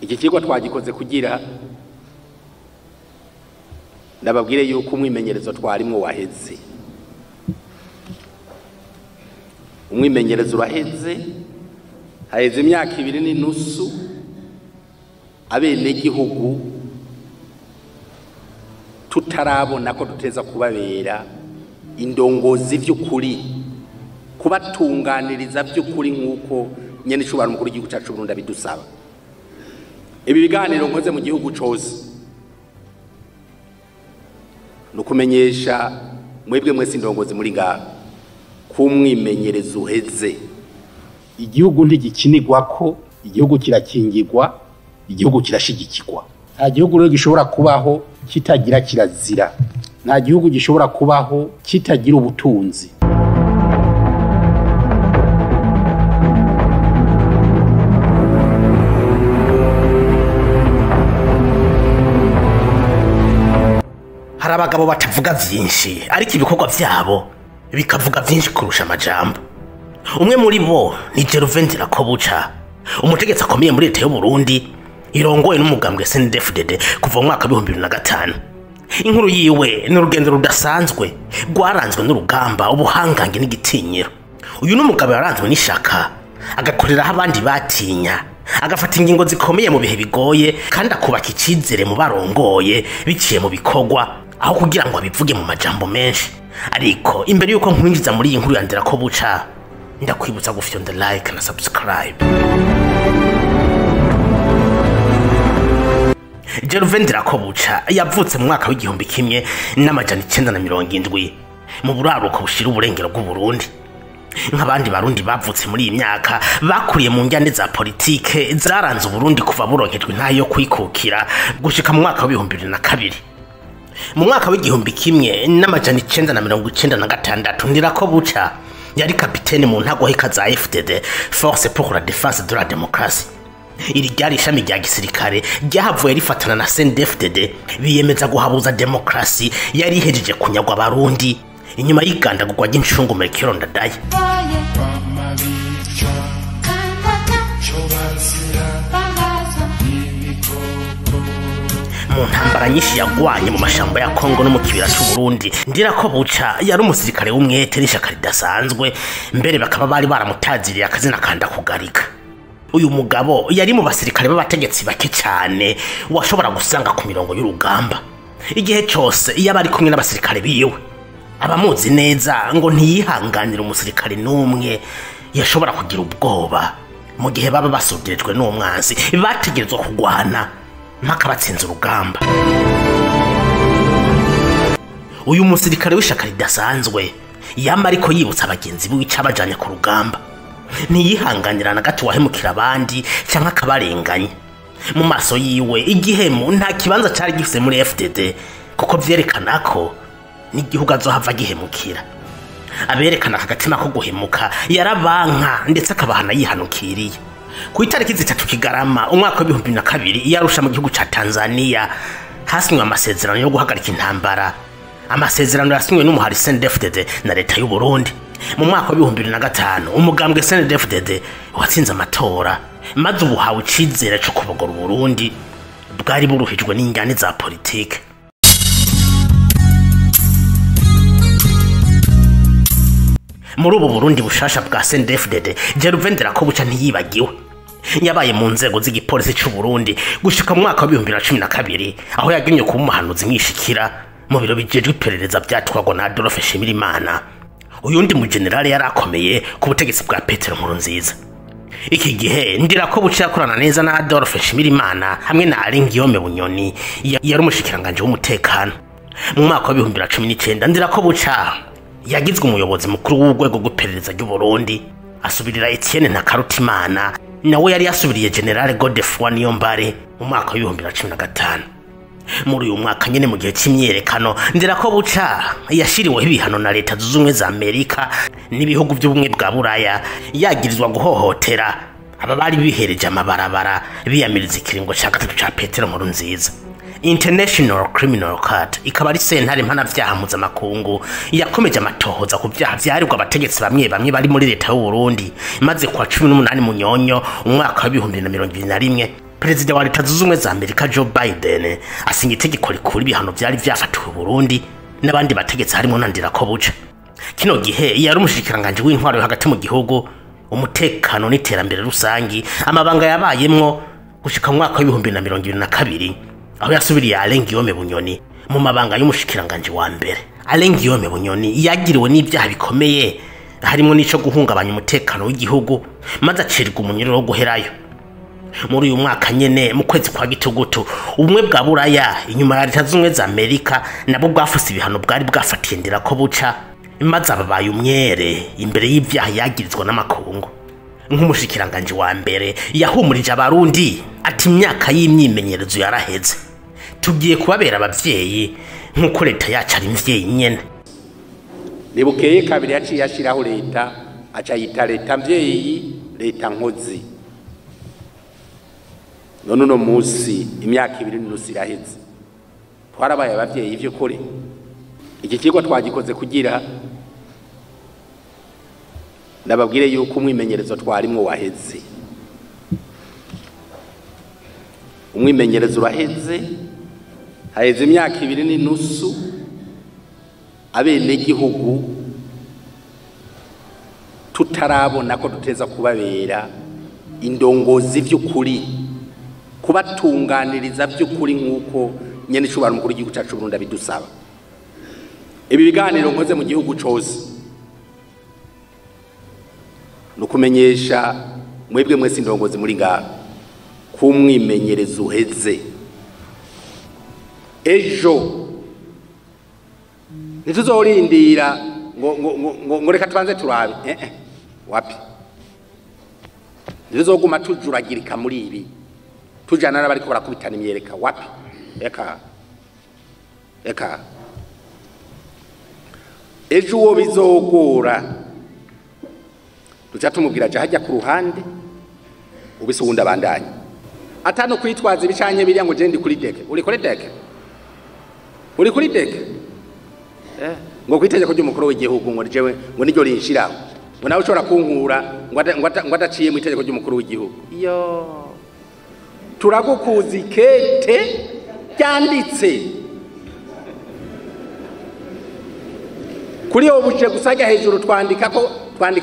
iki kigo twagikoze kugira ndababwire yuko umwimenyerezo twarimwo waheze. Umwimenyerezo uraheze, haheze imyaka 2 n'inusu abene gihugu tutarabona ko duteza kubabera indongozi vy'ukuri, kubatunganiriza vy'ukuri nk'uko nyene cubara mukuru w'igihugu cyacu Burundi bidusaba. Ibi biganiro nkoze mu gihugu cyose nukumenyesha mwebwe mwese indongozi muri ngaha kumwimenyerezo uheze. Igihugu ntigikinirwa ko, igihugu kirakingirwa, igihugu kirashigikirwa. Nta gihugu rero gishobora kubaho kitagira kirazira, nta gihugu gishobora kubaho kitagira ubutunzi. Hari abagabo batavuga vyinshi ariko ibikorwa vyabo bikavuga vyinshi kurusha amajambo. Umwe muri bo ni Gervais Ndirakobuca, umutegetsi akomeye muri Leta y'Uburundi irongoye n'umugambwe CNDDFDD kuva mu mwaka wa 2005. Inkuru yiwe ni urugendo rudasanzwe rwaranzwe n'urugamba, ubuhangange n'igitinyiro. Uyu n'umugabo yaranzwe n'ishaka, agakorera aho abandi batinya, agafata ingingo zikomeye mu bihe bigoye kandi akubaka icizere mu barongoye biciye mu bikorwa aho kugira ngo abivuge mu majambo menshi. Ariko imbere yuko nkwinjiza muri iyi nkuru ya Ndirakobuca, ndakwibutsa gufyonda like na subscribe. Gervais Ndirakobuca yavutse mu mwaka w'igihumbi kimwe n'amajana 970 mu buraruko bushira uburengero bw'u Burundi. Nk'abandi barundi bavutse muri iyi myaka bakuriye mu njyane za politike zaranze Burundi kuva buronkejwe ntayo kwikukira gushika mu mwaka wa 2002. Mu mwaka w'igihumbi kimwe n'amajana 996 Ndirakobuca yari kapitene mu ntagwahika za FDD, Force pour la défense de la démocratie. Iri ryari ishami rya gisirikare ryahavuye rifatana na CNDDFDD biyemeza guhabuza demokrasi yari ihejeje kunyagwa abarundi inyuma y'igandagurwa ry'incungu Melchior Ndadaye. Mu ntambara nyinshi yagwanye mu mashamba ya Kongo no mu kibira cy'u Burundi, Ndirakobuca yari umusirikare w'umwete n'ishaka ridasanzwe, mbere bakaba bari baramutaziriye akazina kanda kugarika. Uyu mugabo yari mu basirikare b'abategetsi bake cyane washobora gusanga ku mirongo y'urugamba. Igihe cyose iyo bari kumwe n'abasirikare biwe, abamuzi neza ngo ntiyihanganira umusirikare n'umwe yashobora kugira ubwoba mu gihe baba basudirijwe n'umwanzi, bategerezwa kugwana mpaka batsinze urugamba. Uyu musirikare w'ishaka ridasanzwe yamba ariko yibutsa abagenzi biwica bajanye ku rugamba, ntiyihanganira na gato wahemukira abandi cyangwa akabarenganya. Mu maso yiwe igihemu nta kibanza cyari gifise muri FDD kuko vyerekana ko n'igihugu azohava gihemukira. Aberekana akagatima ko guhemuka yarabanka ndetse akabahana yihanukiriye. Ku itariki 3 Kigarama umwaka wa 2002 yarusha mu gihugu ca Tanzania hasinywe amasezerano yo guhagarika intambara. Amasezerano yasinywe n'umuhari CNDDFDD na Leta y'u Burundi. Mu mwaka wa 2005 umugambwe CNDDFDD watsinze amatora maze ubuhawe icizere cyo kubogora Burundi bwari buruhijwe n'injyane za politike. Muri ubu Burundi bushasha bwa CNDDFDD, Gervais Ndirakobuca ntiyibagiwe. Yabaye mu nzego z'igipolisi cy'u Burundi gushika mu mwaka wa 2012 aho yagenye kuba umuhanuzi mwishikira mu biro bijejwe iperereza byatwagwa na Adolphe Nshimirimana. Uyu ndi mu generale yarakomeye ku butegetsi bwa Petero Nkurunziza. Iki gihe Ndirakobuca yakorana neza na Adolphe Nshimirimana hamwe na Guillaume Bunyoni yari umushikiranganji w'umutekano. Mu mwaka wa 2019 Ndirakobuca yagizwe umuyobozi mukuru w'urwego rw'iperereza ry'u Burundi, asubirira Etienne Ntakarutimana nawe yari yasubiriye General Godefroid Niyombare mu mwaka wa 2015. Muri uyu mwaka nyene mu gihe cy'imyerekano Ndirakobuca yashiriweho ibihano na Leta zunze ubumwe za Amerika n'ibihugu by'ubumwe bwa Buraya, yagirizwa guhohotera aba bari bihereje amabarabara biyamiriza ikiringo cya gatatu cya Petero Nkurunziza. International Criminal Court ikaba ari sentare mpanavyaha mpuzamakungu yakomeje amatohoza ku byaha vyarirwa abategetsi bamwe bari muri Leta y'u Burundi, maze kwa 18 Munyonyo umwaka wa 2021 Perezida wa Leta zunze ubumwe za Amerika Joe Biden asinya itegeko rikura ibihano byari vyafatiwe Burundi n'abandi bategetsi harimo na Ndirakobuca. Kino gihe yari umushikiranganji w'intwaro yo hagati mu gihugu, umutekano n'iterambere rusangi, amabanga yabayemwo gushika mu mwaka wa 2022 aho yasubiriye Ngibi Bunyoni mu mabanga y'umushikiranganji wa mbere. Ngibi Bunyoni yagiriwe n'ibyaha bikomeye harimo n'ico guhungabanya umutekano w'igihugu maze acirwa umunyururu wo guherayo. Muri uyu mwaka nyene mu kwezi kwa Gitugutu ubumwe bwa Buraya inyuma ya Leta zunze za Amerika nabo bwafuse ibihano bwari bwafatiye Ndirakobuca maze ababaye umwere imbere y'ivyaha yagirizwa n'amakungu. Nk'umushikiranganji wa mbere yahumurije abarundi ati imyaka y'imyimenyerezo yaraheze, tugiye kubabera abavyeyi nk'uko Leta yacu ari imvyeyi nyene. Nibukeye kabiri yaciye ashiraho Leta aca yita Leta mvyeyi, Leta nkozi. None uno musi imyaka 2 n'unusu iraheze twarabaye abavyeyi ivyo kuri. Iki kigo twagikoze kugira nababwire yuko umwimenyerezo twarimwo waheze. Umwimenyerezo uraheze, haheze imyaka 2 n'unusu abene gihugu tutarabona ko duteza kubabera indongozi vy'ukuri, kubatunganiriza by'ukuri nk'uko nyene cubara umukuru w'igihugu cyacu Burundi bidusaba. Ibi biganiro nkoze mu gihugu cose nukumenyesha mwebwe mwese indongozi muri ngaha kumwimenyereza uheze. Ejo ntituzorindira ngo reka tubanze turabe wapi, ntituzoguma tujuragirika muri ibi tujana n'abari ko barakubitana imyereka wapi. Eka ejo uwo bizogora duca tumubwira aje hajya ku ruhande ubisunda bandanye atano kwitwaza ibicanye biriya ngo je ndi kuri deke. Uri kuri deke? Uri kuri deke? Ngo kwitegeko ry'umukuru w'igihugu ngo jewe ngo niryo rinshiraho ngo nawe ushobora kunkura ngo adaciye mu itegeko ry'umukuru w'igihugu. Yo turagukuzi kete byanditse kuri obuje gusajya hejuru twandika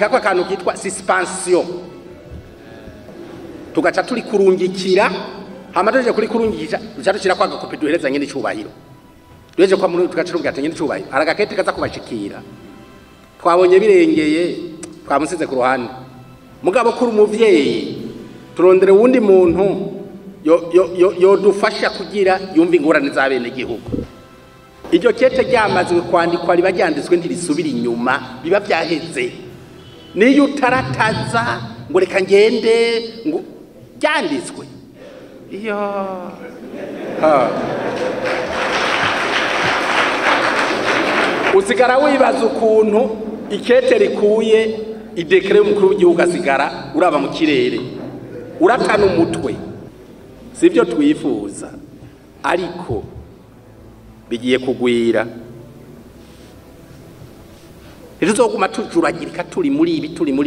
ko akantu kitwa suspension, tugaca turi kurungikira hamadoje kuri kurungikira dushira kwa gakopi duhereza nyene icubahiro duheje kwa muri tugaca rubwata nyene icubahiro aragakete kaza kubashikira twabonye birengeye twamusize ku ruhande. Mugabo kuri umuvyeyi turondere wundi muntu yo dufasha kugira yumva ingorane za bene gihugu. Iryo kete ryamazwe kwandikwa riba ryanditswe ntirisubira inyuma, biba byaheze. Niyo utarataza ngo reka ngende ngo byanditswe. Iyo usigara wibaza ukuntu ikete rikuye idekere y'umukuru w'igihugu asigara uraba mu kirere uratana umutwe. Sivyo twifuza, ariko bigiye kugwira. Ntituzoguma tujuragirika turi muri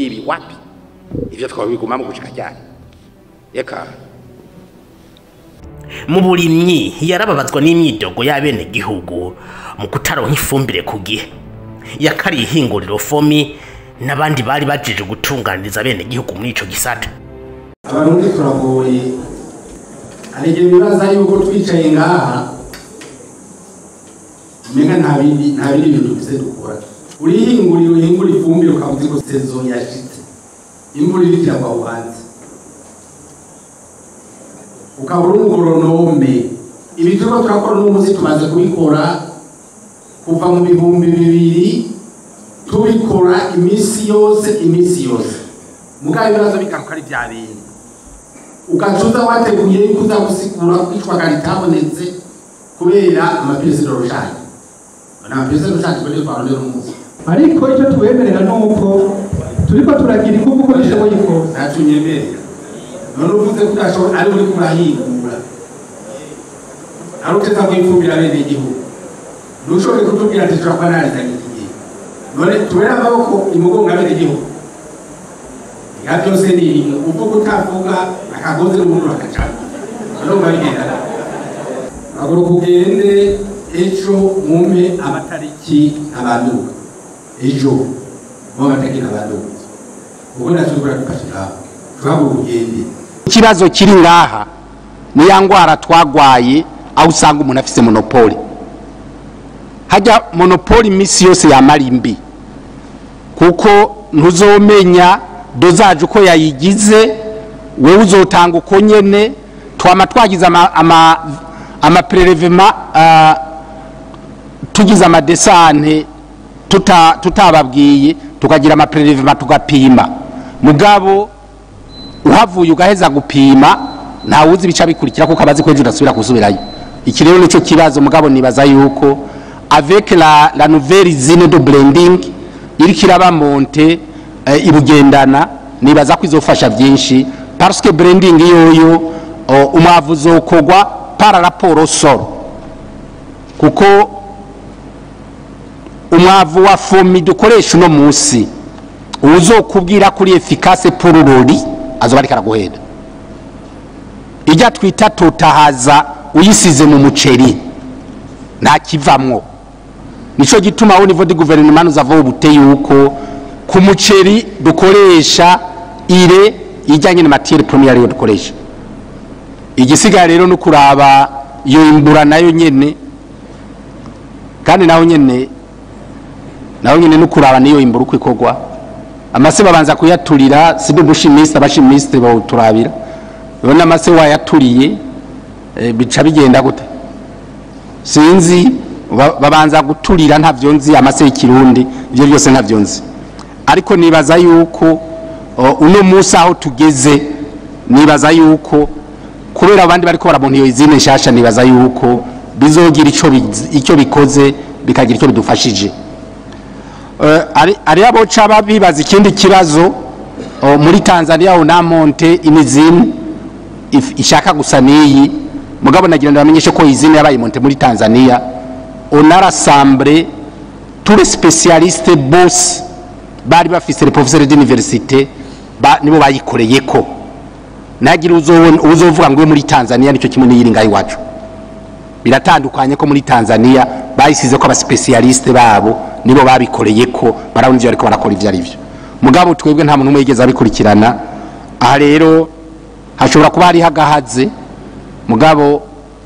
ibi wapi. Ivyo twabiguma mu gushika cyane. Eka mu burimyi yarababazwa n'imyidogo y'abene gihugu mu kutaronka ifumbire ku gihe. Yakari ihinguriro fomi n'abandi bari bajeje gutunganiriza bene gihugu muri ico gisata. Abarundi turagoye, arije bibaza yuko twicaye ngaha menga nta bindi bintu bise dukora. Urihinguriro ihingura ifumbire ukavuze ko sezo yashitse imvura irikira kwa ubanze ukabura umugoronome. Ibituma turakora n'umuzi tumaze kubikora kuva mu 2000 tubikora imisi yose mugabe birazo bikaruka ari bya bintu ugacuza wateguye yuko uzagusigura kwicwa karitabonetse kubera amaperezida roshani perezida roshani bari barondera umuzi. Ariko icyo tubemerera nuko turiko turagira ikuvuko ko bishoboye ko natunyemere none uvuze ko udashobora ari uri kurahingura aruteza kwifumbira bene igihugu ntushobore kutubwira ati turakora narizanye igihe none tubera amaboko imugonga bene igihugu. Ya byose ni ibintu uvuga utavuga akagoze n'umuntu akacana agora kugende ejo mume amatariki abanduka ejo mu amatariki abanduka ubwo natubura tukashika twabo kugende ikibazo kiri ngaha ni ya ngwara twagwaye aho usanga umuntu afise monopole hajya monopole imisi yose yamara imbi kuko ntuzomenya dozaje uko yayigize wewe uzotanga uko nyene twama twagize ama prelevement tugize amadesante tutababwiye tukagira ama prelevement tugapima mugabo uhavuye ugaheza gupima nta wuzi bica bikurikira kuko abazi ko ejo udasubira kusubirayo iki rero nico kibazo mugabo nibaza yuko avec la nouvelle usine de blending iri kiraba monte ibugendana nibaza ko izofasha byinshi parce que blending yoyo umwavu uzokogwa par rapport au sol kuko umwavu wa fomi dukoresha uno munsi uzokubwira kuri efficace pour l'oli azoba ari karaguhenda ijya twita totahaza uyisize mu muceri nta kivamwo nico gituma au niveau du gouvernement nous avons obuteye yuko ku muceri dukoresha ire ijyanye na matière première yo dukoresha igisiga rero no kuraba yo imbura nayo nyene kandi naho nyene no kuraba niyo imbura uko ikogwa amase babanza kuyaturira sibe bushimiste abashimiste bo turabira ubona amase wayaturiye bica bigenda gute sinzi babanza guturira ntavyo nzi amase y'ikirundi ivyo byose ntavyo nzi ariko nibaza yuko uno musi aho tugeze nibaza yuko kubera abandi bariko barabona iyo izine nshasha nibaza yuko bizogira icyo bikoze bikagira icyo bidufashije ari abo caba bibaza ikindi kibazo muri Tanzania una monte imizine ishaka gusa niyi mugabo nagira ndamenyeshe ko izine yabaye monte muri Tanzania on a rassemblé tous les spécialistes boss bari bafise les professeurs d'université nibo bayikoreye ko nagira uzovuga ngo muri Tanzania nico kimwe n'iyiri ngayi wacu biratandukanye ko muri Tanzania bayisize ko aba specialiste babo nibo babikoreye ko barabona ivyo ariko barakora ivyo ari byo mugabo twebwe nta muntu umwe yigeze abikurikirana aha rero hashobora kuba ari hagahaze mugabo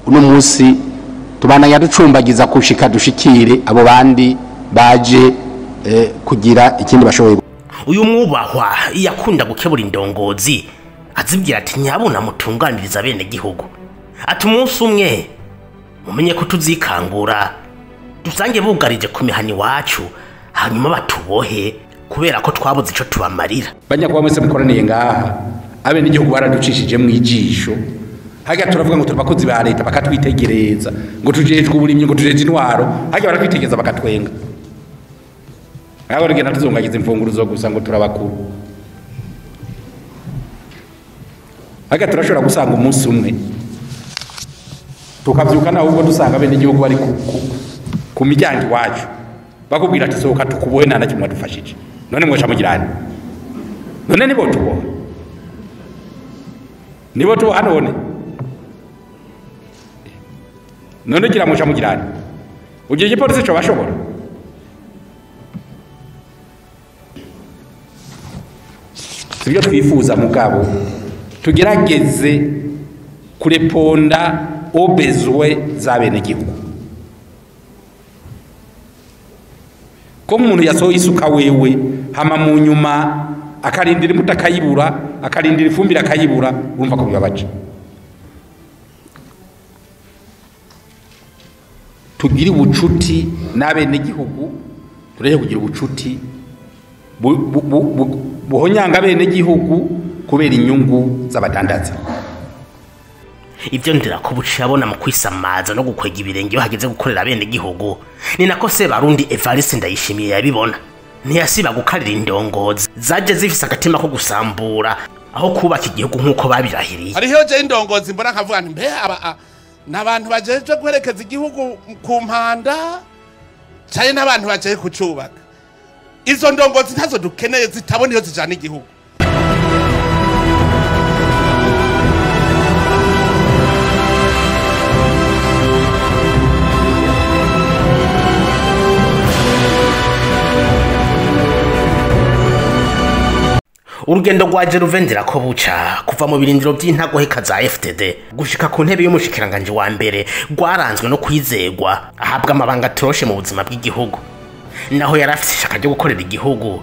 uno munsi tubananya ducumbagiza kushika dushikire abo bandi baje kugira ikindi bashoboye uyu mwubahwa yakunda gukebura indongozi azibwira ati nyabona mutunganiriza bene gihugu ati umunsi umwe mumenye ko tuzikangura dusange bugarije ku mihani wacu hanyuma batubohe kubera ko twabuze ico tubamarira banya kwa mwese mukoraniye ngaha abene igihugu baraducishije mu ijisho haga turavuga ngo turabakozi ba leta bakatwitegereza ngo tujejwe uburimyi ngo tujeje intwaro haga baratwitegereza bakatwenga abo rugena tuzongagiza imfunguruzo gusa ngo turabakuru haga turashobora gusanga umunsi umwe tukavyuka naho ubwo dusanga bene igihugu bari ku miryango wacu bakubwira ati sohoka tukubohe nta nakimwe dufashije none mwesha mugirane none nibo tubo none gira mwesha mugirane ugiye igipolisi cyo bashobora sibyo twifuza mugabo tugerageze kureponda obezwe za bene gihugu ko umuntu yasohoye isuka wewe hama mu nyuma akarindira imbuto akayibura akarindira ifumbire akayibura urumva ko bibabaje tugire ubucuti n'abene gihugu tureye kugira ubucuti buhonyanga bene gihugu kubera inyungu z'abadandaza ivyo Ndirakobuca yabona mu kwisamaza no gukwega ibirenge bahageze gukorera bene gihugu ni nako se barundi Evariste Ndayishimiye yabibona ntiyasiba gukarira indongozi zaje zifise agatima ko gusambura aho kubaka igihugu nkuko babirahiriye hariho je indongozi mbona nkavuga nti mbe aba n'abantu bajeje guherekeza igihugu ku mpanda cyane n'abantu bajeje kucubaka izo ndongozi ntazo dukeneye zitabona iyo zijana igihugu urugendo rwa Gervais Ndirakobuca kuva mu birindiro by'intagoheka za FDD gushika ku ntebe y'umushikiranganji wa mbere rwaranzwe no kwizegwa ahabwa amabanga toroshe mu buzima bw'igihugu naho yarafite ishaka ryo gukorera igihugu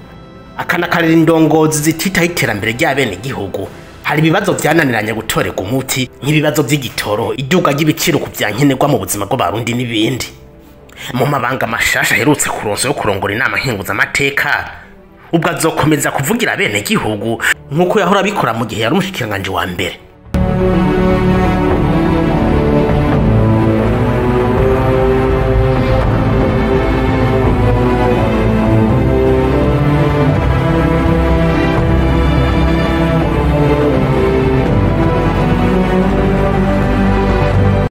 akanakarira indongozi zititaho iterambere ry'abene igihugu. Hari ibibazo byananiranye gutorerwa umuti nk'ibibazo by'igitoro, iduga ry'ibiciro ku byankenerwa mu buzima bw'abarundi n'ibindi. Mu mabanga mashasha aherutse kuronsa yo kurongora inama Amateka, ubwo azokomeza kuvugira bene igihugu nk'uko yahora abikora mu gihe yari umushikiranganji wa mbere.